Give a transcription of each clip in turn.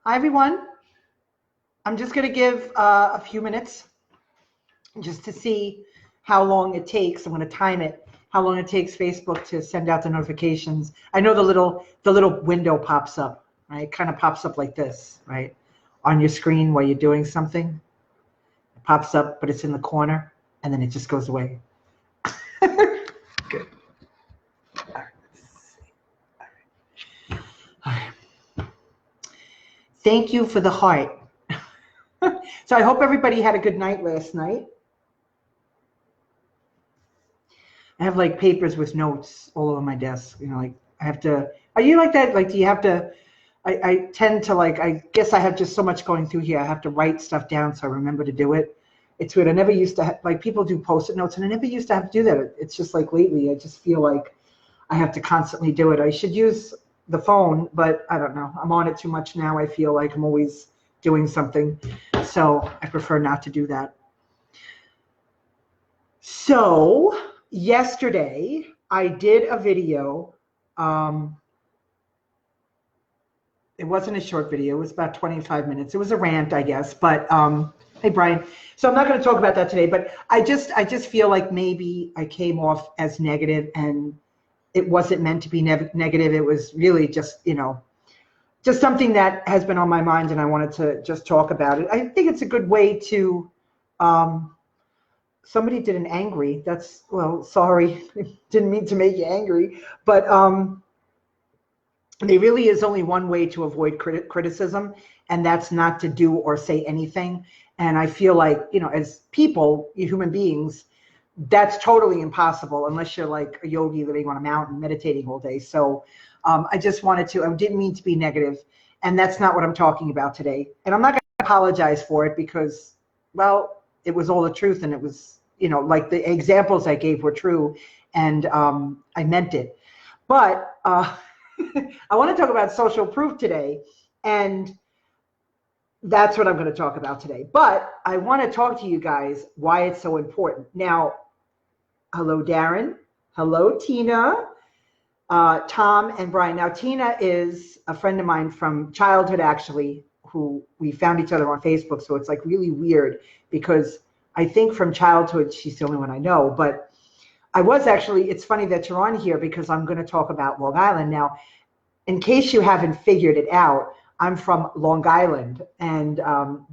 Hi, everyone. I'm just going to give a few minutes just to see how long it takes. I'm going to time it, how long it takes Facebook to send out the notifications. I know the little window pops up, right? It kind of pops up like this, right? On your screen while you're doing something. It pops up, but it's in the corner, and then it just goes away. Good. All right. Let's see. All right. Thank you for the heart. So I hope everybody had a good night last night. I have like papers with notes all over my desk. Like I have to. Are you like that? Like, do you have to? I tend to like. I guess I have just so much going through here. I have to write stuff down so I remember to do it. It's weird. I never used to like people do post-it notes, and I never used to have to do that. It's just like lately, I just feel like I have to constantly do it. I should use the phone, but I don't know. I'm on it too much now. I feel like I'm always doing something, so I prefer not to do that. So yesterday I did a video. It wasn't a short video. It was about 25 minutes. It was a rant, I guess. But hey, Brian. So I'm not going to talk about that today. But I just feel like maybe I came off as negative, and it wasn't meant to be negative. It was really just just something that has been on my mind, and I wanted to just talk about it. I think it's a good way to. Somebody did an angry. That's, well, sorry, didn't mean to make you angry, but there really is only one way to avoid criticism, and that's not to do or say anything. And I feel like, as people, human beings, that's totally impossible unless you're like a yogi living on a mountain meditating all day. So I just wanted to, I didn't mean to be negative, and that's not what I'm talking about today. And I'm not going to apologize for it because, well, it was all the truth, and it was, like the examples I gave were true, and I meant it. But I want to talk about social proof today, and that's what I'm going to talk about today. But I want to talk to you guys why it's so important. Now, hello, Darren. Hello, Tina, Tom, and Brian. Now, Tina is a friend of mine from childhood, actually, who we found each other on Facebook. So it's like really weird because I think from childhood, she's the only one I know. But I was actually, it's funny that you're on here because I'm going to talk about Long Island. Now, in case you haven't figured it out, I'm from Long Island, and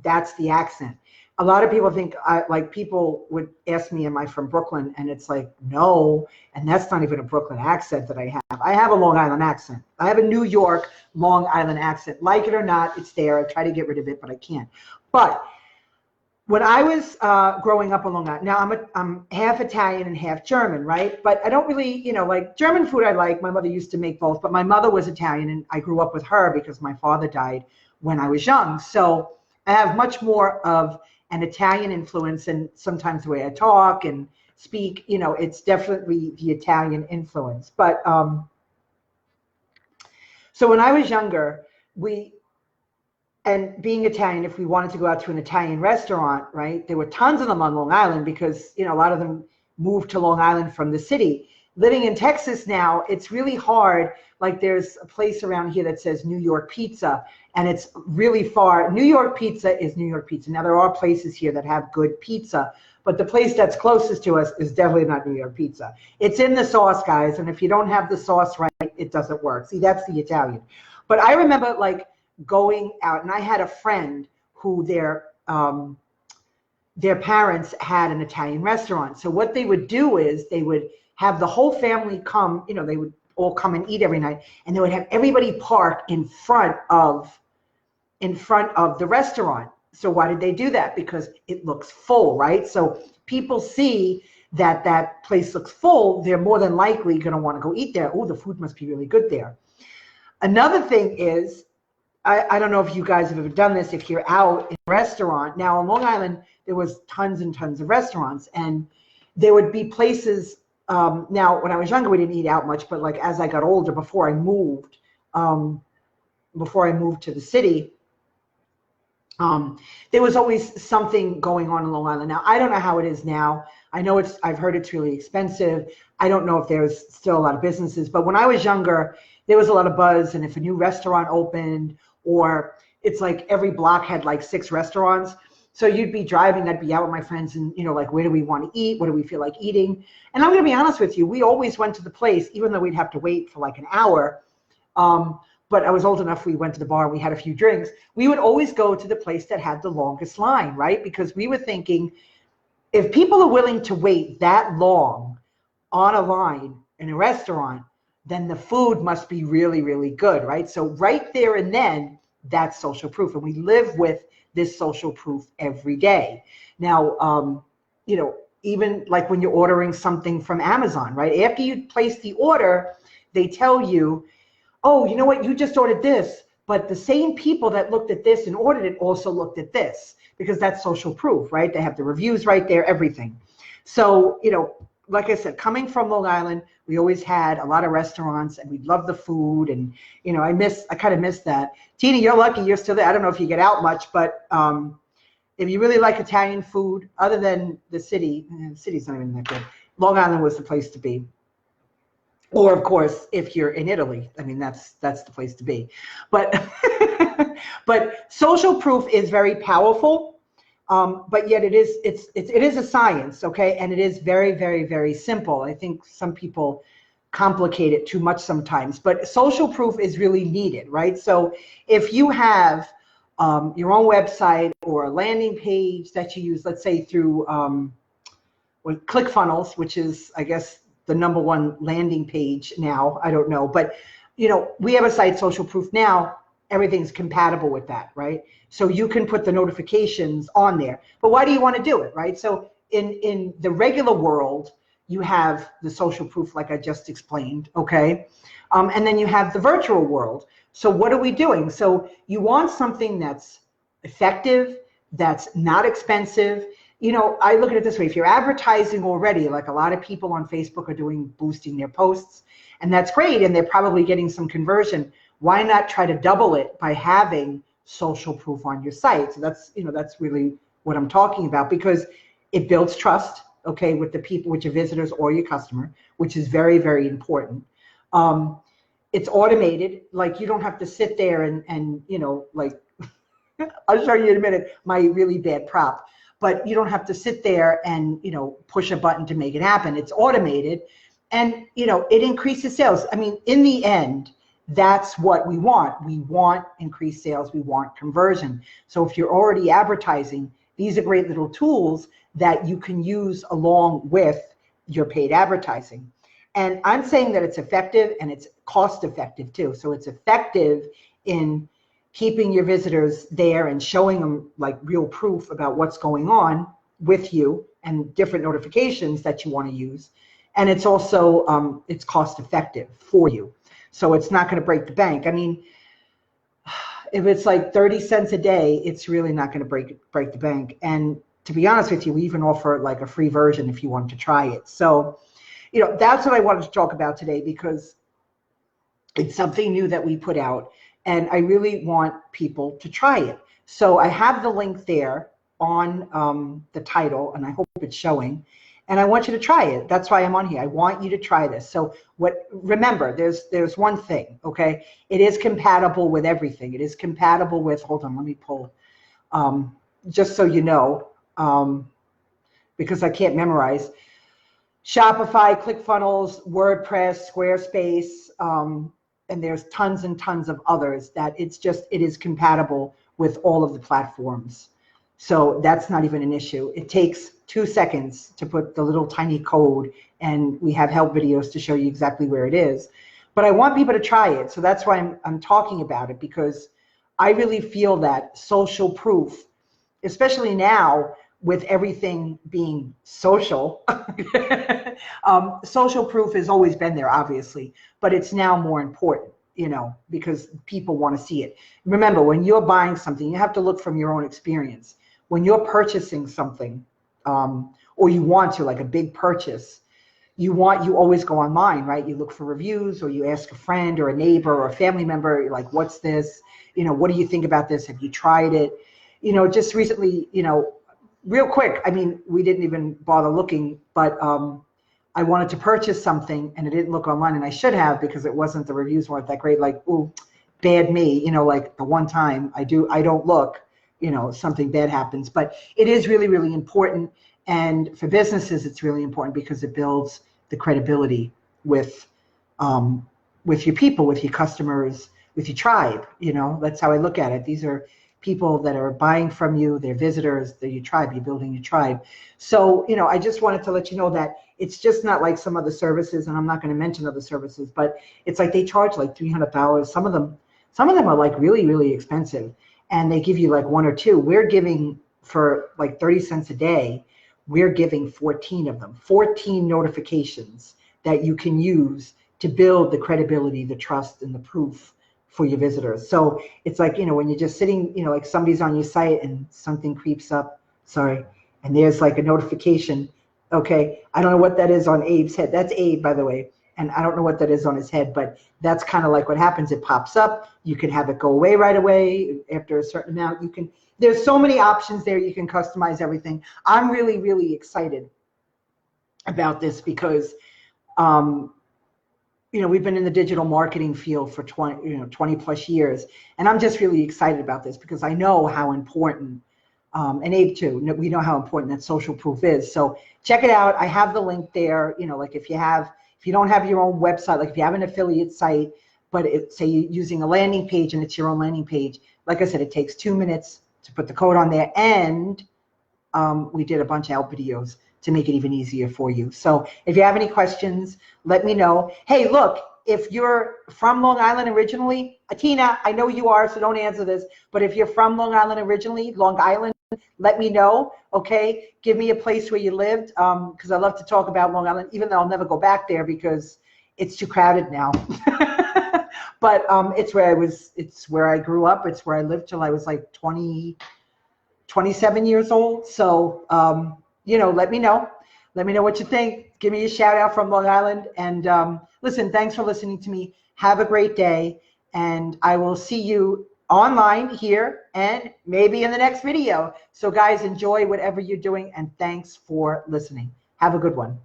that's the accent. A lot of people think, like people would ask me, am I from Brooklyn? And it's like, no, and that's not even a Brooklyn accent that I have. I have a Long Island accent. I have a New York Long Island accent. Like it or not, it's there. I try to get rid of it, but I can't. But when I was growing up on Long Island, now I'm half Italian and half German, right? But I don't really, like German food I like. My mother used to make both, but my mother was Italian, and I grew up with her because my father died when I was young. So I have much more of an Italian influence, and sometimes the way I talk and speak, it's definitely the Italian influence. But so when I was younger, and being Italian, if we wanted to go out to an Italian restaurant, right, there were tons of them on Long Island because, a lot of them moved to Long Island from the city. Living in Texas now, it's really hard. Like there's a place around here that says New York Pizza, and it's really far. New York Pizza is New York Pizza. Now there are places here that have good pizza, but the place that's closest to us is definitely not New York Pizza. It's in the sauce, guys, and if you don't have the sauce right, it doesn't work. See, that's the Italian. But I remember like going out, and I had a friend who their parents had an Italian restaurant. So what they would do is they would have the whole family come, they would all come and eat every night, and they would have everybody park in front of the restaurant. So why did they do that? Because it looks full, right? So people see that place looks full, they're more than likely going to want to go eat there. Oh, the food must be really good there. Another thing is, I don't know if you guys have ever done this, if you're out in a restaurant. Now on Long Island, there was tons and tons of restaurants, and there would be places. Now, when I was younger, we didn't eat out much, but like as I got older, before I moved to the city, there was always something going on in Long Island. Now, I don't know how it is now. I know I've heard it's really expensive. I don't know if there's still a lot of businesses, but when I was younger, there was a lot of buzz. And if a new restaurant opened, or it's like every block had like 6 restaurants. So you'd be driving, I'd be out with my friends and, like, where do we want to eat? What do we feel like eating? And I'm going to be honest with you, we always went to the place, even though we'd have to wait for like an hour. But I was old enough, we went to the bar and we had a few drinks. We would always go to the place that had the longest line, right? Because we were thinking, if people are willing to wait that long on a line in a restaurant, then the food must be really, really good, right? So right there and then, that's social proof. And we live with this social proof every day. Now, even like when you're ordering something from Amazon, right? After you place the order, they tell you, oh, you know what, you just ordered this, but the same people that looked at this and ordered it also looked at this, because that's social proof, right? They have the reviews right there, everything. So, like I said, coming from Long Island, we always had a lot of restaurants and we loved the food. And, I kind of miss that. Tina, you're lucky you're still there. I don't know if you get out much, but if you really like Italian food, other than the city's not even that good. Long Island was the place to be. Or of course, if you're in Italy, I mean, that's the place to be. But, but social proof is very powerful. But yet it is a science, okay? And it is very, very, very simple. I think some people complicate it too much sometimes, but social proof is really needed, right? So if you have your own website or a landing page that you use, let's say through ClickFunnels, which is, I guess, the #1 landing page now, I don't know, but we have a site, Social Proof Now. Everything's compatible with that, right? So you can put the notifications on there. But why do you want to do it, right? So in the regular world, you have the social proof, like I just explained, okay? And then you have the virtual world. So what are we doing? So you want something that's effective, that's not expensive. I look at it this way. If you're advertising already, like a lot of people on Facebook are doing, boosting their posts, and that's great, and they're probably getting some conversion. Why not try to double it by having social proof on your site? So that's really what I'm talking about, because it builds trust, okay, with the people, with your visitors or your customer, which is very, very important. It's automated. Like, you don't have to sit there and like, I'll show you in a minute my really bad prop, but you don't have to sit there and, push a button to make it happen. It's automated, and, it increases sales. I mean, in the end, that's what we want. We want increased sales. We want conversion. So if you're already advertising, these are great little tools that you can use along with your paid advertising. And I'm saying that it's effective and it's cost effective too. So it's effective in keeping your visitors there and showing them like real proof about what's going on with you and different notifications that you want to use. And it's also, it's cost effective for you. So it's not going to break the bank. I mean, if it's like 30 cents a day, it's really not going to break the bank. And to be honest with you, we even offer like a free version if you want to try it. So, that's what I wanted to talk about today, because it's something new that we put out, and I really want people to try it. So I have the link there on the title, and I hope it's showing. And I want you to try it. That's why I'm on here. I want you to try this. So remember, there's one thing, okay? It is compatible with everything. It is compatible with, hold on, let me pull, just so you know, because I can't memorize. Shopify, ClickFunnels, WordPress, Squarespace, and there's tons and tons of others that it is compatible with all of the platforms. So that's not even an issue. It takes 2 seconds to put the little tiny code, and we have help videos to show you exactly where it is. But I want people to try it. So that's why I'm talking about it, because I really feel that social proof, especially now with everything being social, social proof has always been there, obviously, but it's now more important, because people want to see it. Remember, when you're buying something, you have to look from your own experience. When you're purchasing something, or you want to, like a big purchase, you always go online, right? You look for reviews, or you ask a friend or a neighbor or a family member, like, what's this? What do you think about this? Have you tried it? Just recently, real quick, I mean, we didn't even bother looking, but I wanted to purchase something and it didn't look online, and I should have, because the reviews weren't that great. Like, ooh, bad me, like the one time I don't look, something bad happens. But it is really, really important. And for businesses, it's really important because it builds the credibility with your people, with your customers, with your tribe. That's how I look at it. These are people that are buying from you, they're visitors, they're your tribe, you're building your tribe. So, I just wanted to let you know that it's just not like some other services, and I'm not going to mention other services, but it's like they charge like $300. Some of them are like really, really expensive, and they give you like one or two. We're giving for like 30 cents a day, we're giving 14 of them, 14 notifications that you can use to build the credibility, the trust, and the proof for your visitors. So it's like, when you're just sitting, like somebody's on your site and something creeps up, and there's like a notification. Okay, I don't know what that is on Abe's head. That's Abe, by the way. And I don't know what that is on his head, but that's kind of like what happens. It pops up. You can have it go away right away after a certain amount. There's so many options there. You can customize everything. I'm really, really excited about this because, we've been in the digital marketing field for 20 plus years. And I'm just really excited about this because I know how important, and Abe too, we know how important that social proof is. So check it out. I have the link there. Like if you don't have your own website, like if you have an affiliate site, but say you're using a landing page and it's your own landing page, like I said, it takes 2 minutes to put the code on there. And we did a bunch of help videos to make it even easier for you. So if you have any questions, let me know. Hey, look, if you're from Long Island originally, Atina, I know you are, so don't answer this, but if you're from Long Island originally, Long Island, let me know, okay? Give me a place where you lived, because I love to talk about Long Island, even though I'll never go back there because it's too crowded now. But it's where I grew up. It's where I lived till I was like 27 years old. So, let me know. Let me know what you think. Give me a shout out from Long Island. And listen, thanks for listening to me. Have a great day. And I will see you online here and maybe in the next video. So guys, enjoy whatever you're doing. And thanks for listening. Have a good one.